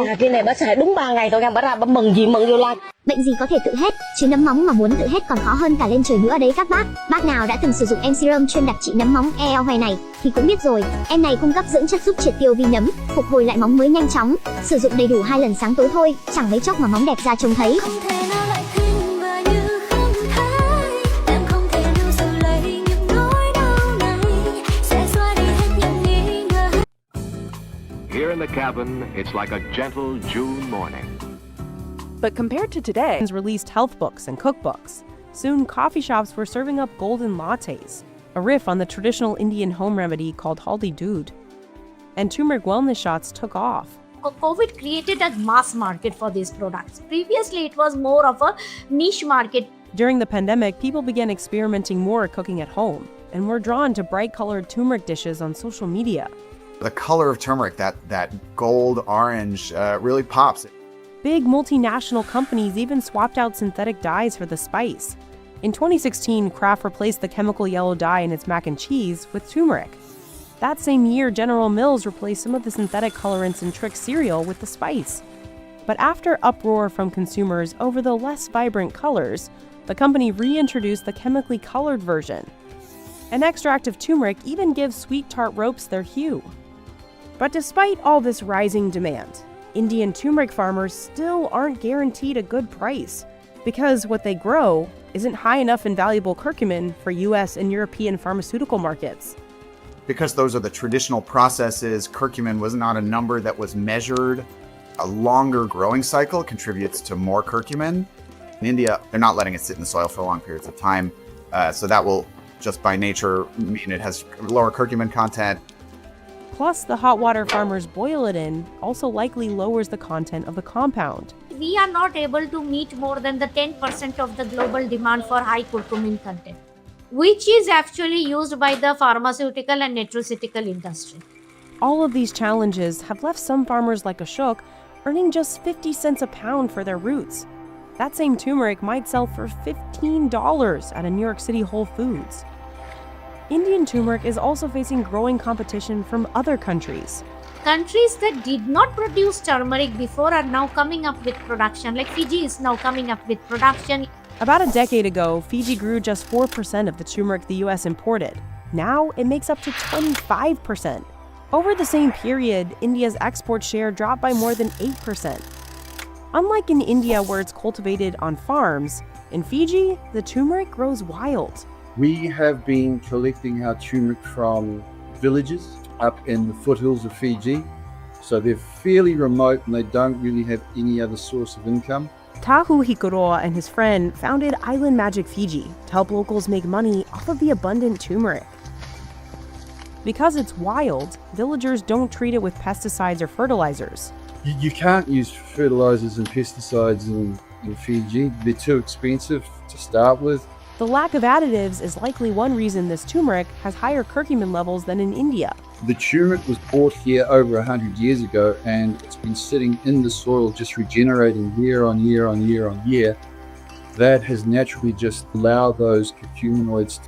bà kia này bà xài đúng 3 ngày thôi bà ra bà mừng gì mừng vô like. Bệnh gì có thể tự hết, chứ nấm móng mà muốn tự hết còn khó hơn cả lên trời nữa đấy các bác. Bác nào đã từng sử dụng em serum chuyên đặc trị nấm móng EL này thì cũng biết rồi, em này cung cấp dưỡng chất giúp triệt tiêu vi nấm, phục hồi lại móng mới nhanh chóng. Sử dụng đầy đủ 2 lần sáng tối thôi, chẳng mấy chốc mà móng đẹp ra trông thấy. Here in the cabin, it's like a gentle June morning. But compared to today, released health books and cookbooks. Soon, coffee shops were serving up golden lattes, a riff on the traditional Indian home remedy called haldi doodh. And turmeric wellness shots took off. COVID created a mass market for these products. Previously, it was more of a niche market. During the pandemic, people began experimenting more cooking at home and were drawn to bright-colored turmeric dishes on social media. The color of turmeric, that gold orange, really pops. Big multinational companies even swapped out synthetic dyes for the spice. In 2016, Kraft replaced the chemical yellow dye in its mac and cheese with turmeric. That same year, General Mills replaced some of the synthetic colorants in Trix cereal with the spice. But after uproar from consumers over the less vibrant colors, the company reintroduced the chemically colored version. An extract of turmeric even gives sweet tart ropes their hue. But despite all this rising demand, Indian turmeric farmers still aren't guaranteed a good price because what they grow isn't high enough in valuable curcumin for US and European pharmaceutical markets. Because those are the traditional processes, curcumin was not a number that was measured. A longer growing cycle contributes to more curcumin. In India, they're not letting it sit in the soil for long periods of time, so that will just by nature mean it has lower curcumin content. Plus, the hot water farmers boil it in also likely lowers the content of the compound. We are not able to meet more than the 10% of the global demand for high curcumin content, which is actually used by the pharmaceutical and nutraceutical industry. All of these challenges have left some farmers like Ashok earning just 50 cents a pound for their roots. That same turmeric might sell for $15 at a New York City Whole Foods. Indian turmeric is also facing growing competition from other countries. Countries that did not produce turmeric before are now coming up with production, like Fiji is now coming up with production. About a decade ago, Fiji grew just 4% of the turmeric the US imported. Now it makes up to 25%. Over the same period, India's export share dropped by more than 8%. Unlike in India where it's cultivated on farms, in Fiji, the turmeric grows wild. We have been collecting our turmeric from villages up in the foothills of Fiji. So they're fairly remote and they don't really have any other source of income. Tahu Hikuroa and his friend founded Island Magic Fiji to help locals make money off of the abundant turmeric. Because it's wild, villagers don't treat it with pesticides or fertilizers. You can't use fertilizers and pesticides in Fiji. They're too expensive to start with. The lack of additives is likely one reason this turmeric has higher curcumin levels than in India. The turmeric was brought here over 100 years ago and it's been sitting in the soil just regenerating year on year on year on year. That has naturally just allowed those curcuminoids